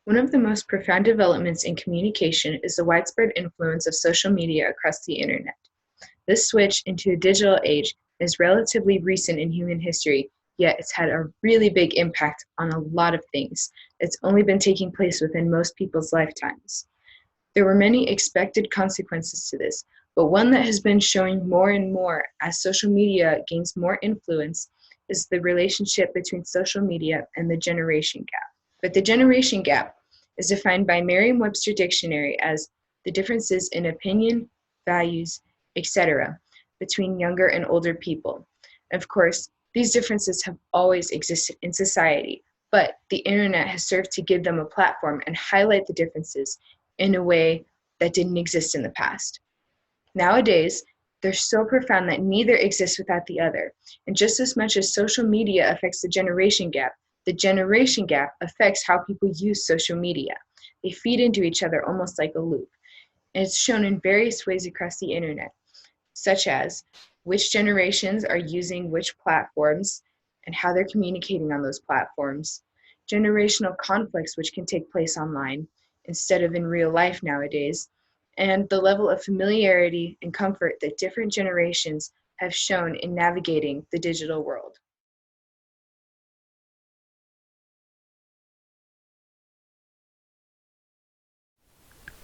One of the most profound developments in communication is the widespread influence of social media across the internet. This switch into a digital age is relatively recent in human history, yet it's had a really big impact on a lot of things. It's only been taking place within most people's lifetimes. There were many expected consequences to this, but one that has been showing more and more as social media gains more influence is the relationship between social media and the generation gap. But the generation gap is defined by Merriam-Webster Dictionary as the differences in opinion, values, etc., between younger and older people. Of course, these differences have always existed in society, but the internet has served to give them a platform and highlight the differences in a way that didn't exist in the past. Nowadays, they're so profound that neither exists without the other. And just as much as social media affects the generation gap affects how people use social media. They feed into each other almost like a loop. And it's shown in various ways across the internet, such as which generations are using which platforms and how they're communicating on those platforms, generational conflicts which can take place online instead of in real life nowadays, and the level of familiarity and comfort that different generations have shown in navigating the digital world.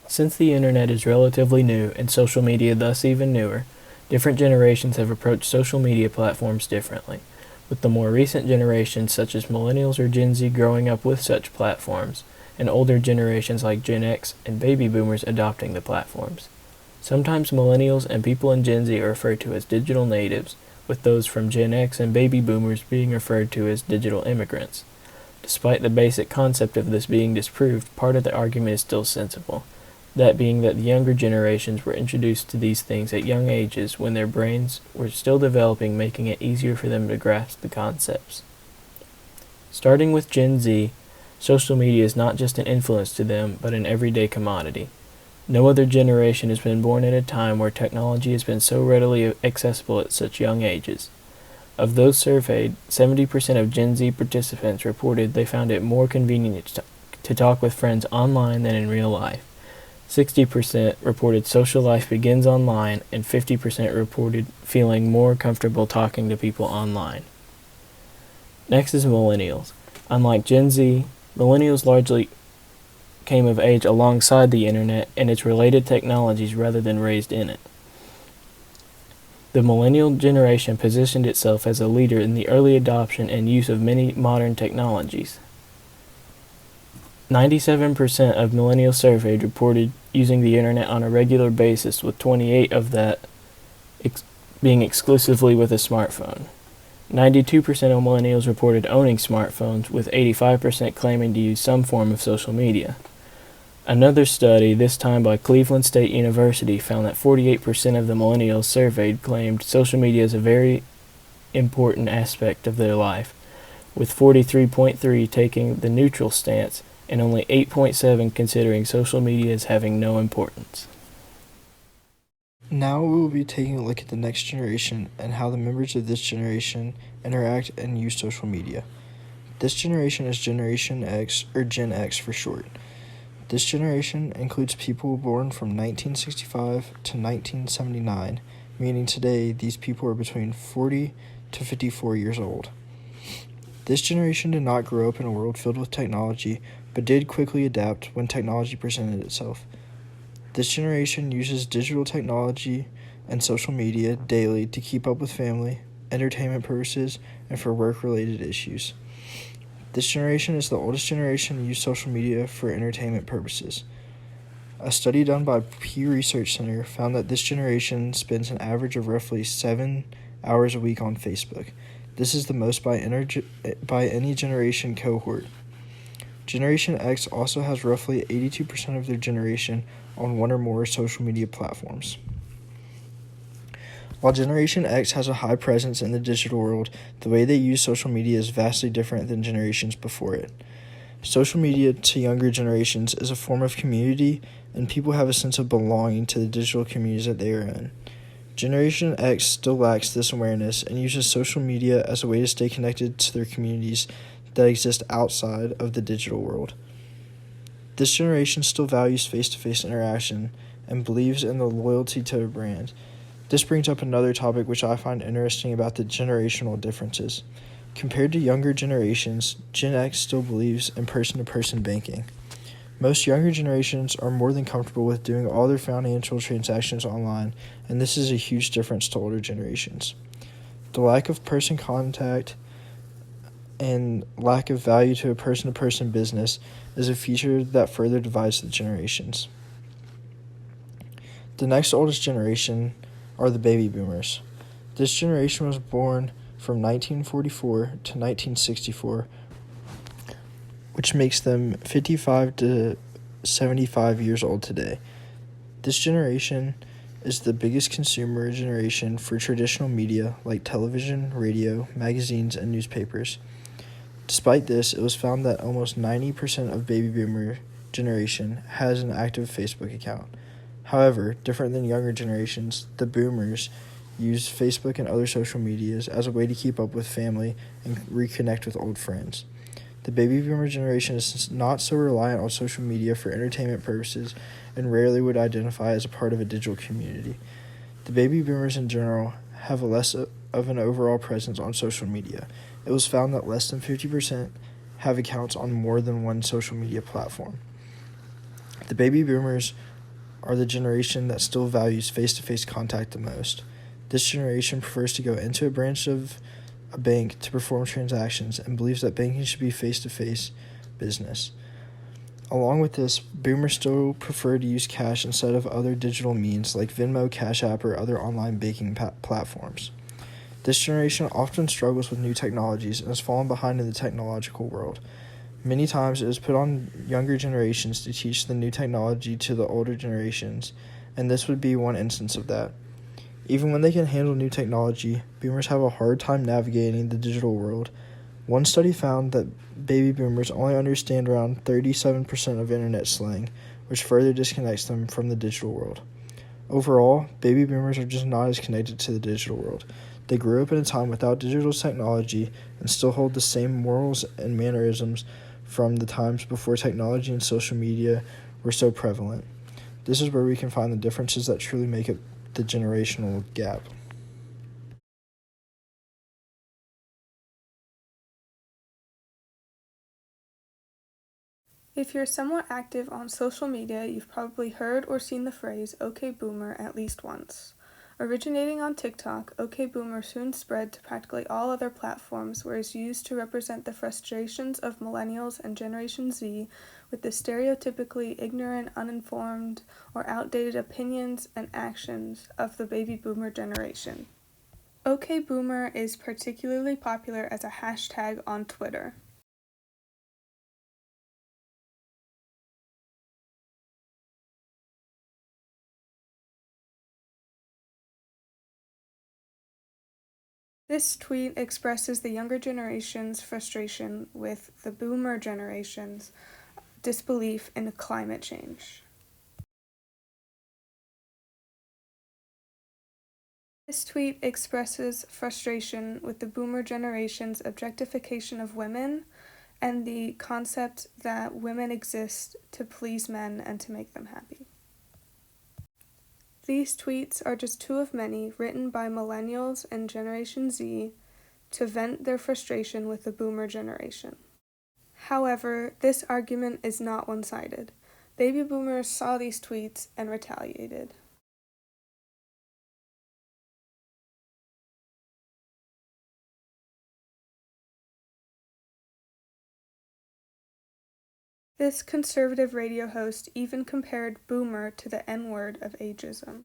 Since the internet is relatively new and social media thus even newer, different generations have approached social media platforms differently, with the more recent generations such as millennials or Gen Z growing up with such platforms, and older generations like Gen X and baby boomers adopting the platforms. Sometimes millennials and people in Gen Z are referred to as digital natives, with those from Gen X and baby boomers being referred to as digital immigrants. Despite the basic concept of this being disproved, part of the argument is still sensible, that being that the younger generations were introduced to these things at young ages when their brains were still developing, making it easier for them to grasp the concepts. Starting with Gen Z, social media is not just an influence to them, but an everyday commodity. No other generation has been born at a time where technology has been so readily accessible at such young ages. Of those surveyed, 70% of Gen Z participants reported they found it more convenient to talk with friends online than in real life. 60% reported social life begins online, and 50% reported feeling more comfortable talking to people online. Next is millennials. Unlike Gen Z, millennials largely came of age alongside the internet and its related technologies rather than raised in it. The millennial generation positioned itself as a leader in the early adoption and use of many modern technologies. 97% of millennials surveyed reported using the internet on a regular basis, with 28 of that being exclusively with a smartphone. 92% of millennials reported owning smartphones, with 85% claiming to use some form of social media. Another study, this time by Cleveland State University, found that 48% of the millennials surveyed claimed social media is a very important aspect of their life, with 43.3 taking the neutral stance and only 8.7 considering social media as having no importance. Now we will be taking a look at the next generation and how the members of this generation interact and use social media. This generation is Generation X, or Gen X for short. This generation includes people born from 1965 to 1979, meaning today these people are between 40 to 54 years old. This generation did not grow up in a world filled with technology, but did quickly adapt when technology presented itself. This generation uses digital technology and social media daily to keep up with family, entertainment purposes, and for work-related issues. This generation is the oldest generation to use social media for entertainment purposes. A study done by Pew Research Center found that this generation spends an average of roughly 7 hours a week on Facebook. This is the most by any generation cohort. Generation X also has roughly 82% of their generation on one or more social media platforms. While Generation X has a high presence in the digital world, the way they use social media is vastly different than generations before it. Social media to younger generations is a form of community, and people have a sense of belonging to the digital communities that they are in. Generation X still lacks this awareness and uses social media as a way to stay connected to their communities that exist outside of the digital world. This generation still values face-to-face interaction and believes in the loyalty to a brand. This brings up another topic which I find interesting about the generational differences. Compared to younger generations, Gen X still believes in person-to-person banking. Most younger generations are more than comfortable with doing all their financial transactions online, and this is a huge difference to older generations. The lack of person contact and lack of value to a person-to-person business is a feature that further divides the generations. The next oldest generation are the baby boomers. This generation was born from 1944 to 1964, which makes them 55 to 75 years old today. This generation is the biggest consumer generation for traditional media like television, radio, magazines, and newspapers. Despite this, it was found that almost 90% of baby boomer generation has an active Facebook account. However, different than younger generations, the boomers use Facebook and other social medias as a way to keep up with family and reconnect with old friends. The baby boomer generation is not so reliant on social media for entertainment purposes and rarely would identify as a part of a digital community. The baby boomers in general have less of an overall presence on social media. It was found that less than 50% have accounts on more than one social media platform. The baby boomers are the generation that still values face-to-face contact the most. This generation prefers to go into a branch of a bank to perform transactions and believes that banking should be face-to-face business. Along with this, boomers still prefer to use cash instead of other digital means like Venmo, Cash App, or other online banking platforms. This generation often struggles with new technologies and has fallen behind in the technological world. Many times it is put on younger generations to teach the new technology to the older generations, and this would be one instance of that. Even when they can handle new technology, boomers have a hard time navigating the digital world. One study found that baby boomers only understand around 37% of internet slang, which further disconnects them from the digital world. Overall, baby boomers are just not as connected to the digital world. They grew up in a time without digital technology and still hold the same morals and mannerisms from the times before technology and social media were so prevalent. This is where we can find the differences that truly make up the generational gap. If you're somewhat active on social media, you've probably heard or seen the phrase "OK Boomer" at least once. Originating on TikTok, OK Boomer soon spread to practically all other platforms where it's used to represent the frustrations of millennials and Generation Z with the stereotypically ignorant, uninformed, or outdated opinions and actions of the baby boomer generation. OK Boomer is particularly popular as a hashtag on Twitter. This tweet expresses the younger generation's frustration with the boomer generation's disbelief in climate change. This tweet expresses frustration with the boomer generation's objectification of women and the concept that women exist to please men and to make them happy. These tweets are just two of many written by millennials and Generation Z to vent their frustration with the boomer generation. However, this argument is not one-sided. Baby boomers saw these tweets and retaliated. This conservative radio host even compared boomer to the N-word of ageism.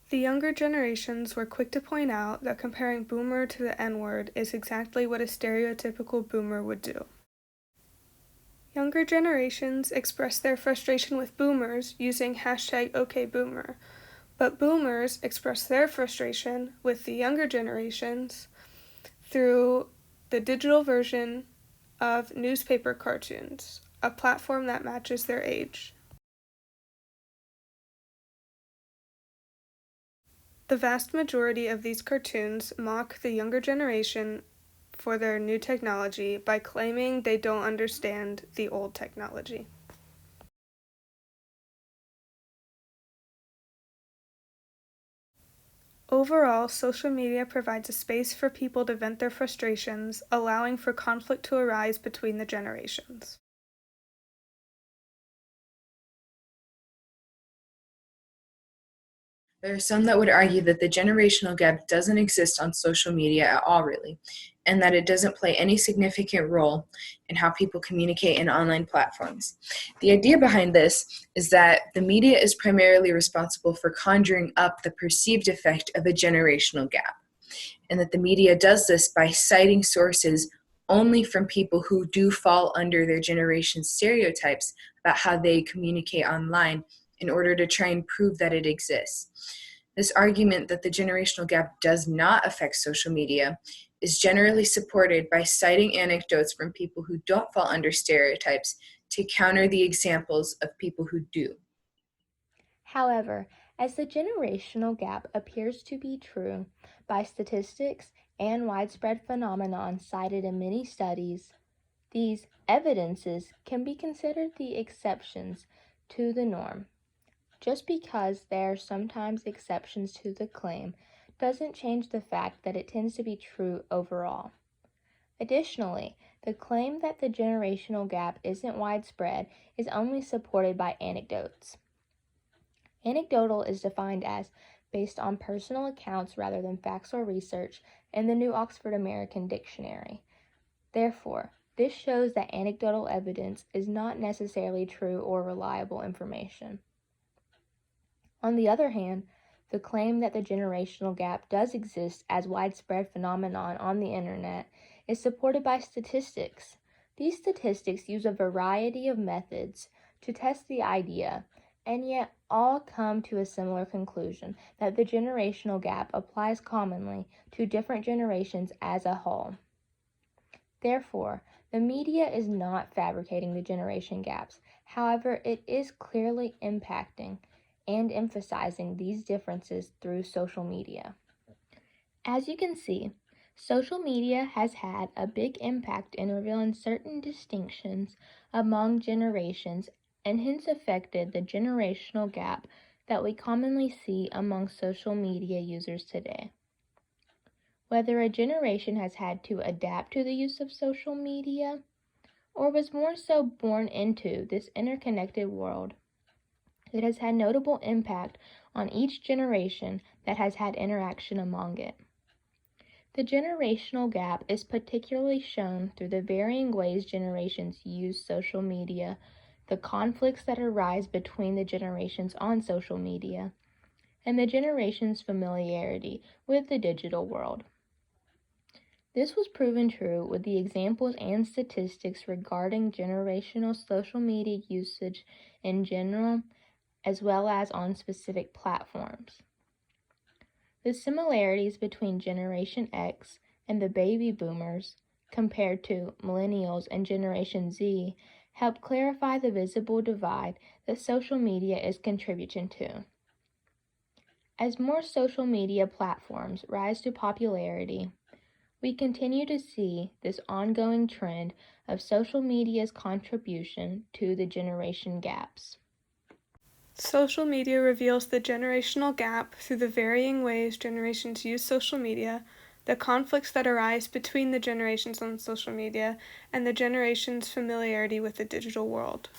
The younger generations were quick to point out that comparing boomer to the N-word is exactly what a stereotypical boomer would do. Younger generations express their frustration with boomers using hashtag #OKBoomer, but boomers express their frustration with the younger generations through the digital version of newspaper cartoons, a platform that matches their age. The vast majority of these cartoons mock the younger generation for their new technology by claiming they don't understand the old technology. Overall, social media provides a space for people to vent their frustrations, allowing for conflict to arise between the generations. There are some that would argue that the generational gap doesn't exist on social media at all, really, and that it doesn't play any significant role in how people communicate in online platforms. The idea behind this is that the media is primarily responsible for conjuring up the perceived effect of a generational gap, and that the media does this by citing sources only from people who do fall under their generation's stereotypes about how they communicate online in order to try and prove that it exists. This argument that the generational gap does not affect social media is generally supported by citing anecdotes from people who don't fall under stereotypes to counter the examples of people who do. However, as the generational gap appears to be true by statistics and widespread phenomenon cited in many studies, these evidences can be considered the exceptions to the norm. Just because there are sometimes exceptions to the claim doesn't change the fact that it tends to be true overall. Additionally, the claim that the generational gap isn't widespread is only supported by anecdotes. Anecdotal is defined as based on personal accounts rather than facts or research in the New Oxford American Dictionary. Therefore, this shows that anecdotal evidence is not necessarily true or reliable information. On the other hand, the claim that the generational gap does exist as widespread phenomenon on the internet is supported by statistics. These statistics use a variety of methods to test the idea, and yet all come to a similar conclusion that the generational gap applies commonly to different generations as a whole. Therefore, the media is not fabricating the generation gaps. However, it is clearly impacting and emphasizing these differences through social media. As you can see, social media has had a big impact in revealing certain distinctions among generations and hence affected the generational gap that we commonly see among social media users today. Whether a generation has had to adapt to the use of social media or was more so born into this interconnected world, it has had notable impact on each generation that has had interaction among it. The generational gap is particularly shown through the varying ways generations use social media, the conflicts that arise between the generations on social media, and the generations' familiarity with the digital world. This was proven true with the examples and statistics regarding generational social media usage in general, as well as on specific platforms. The similarities between Generation X and the baby boomers compared to millennials and Generation Z help clarify the visible divide that social media is contributing to. As more social media platforms rise to popularity, we continue to see this ongoing trend of social media's contribution to the generation gaps. Social media reveals the generational gap through the varying ways generations use social media, the conflicts that arise between the generations on social media, and the generations' familiarity with the digital world.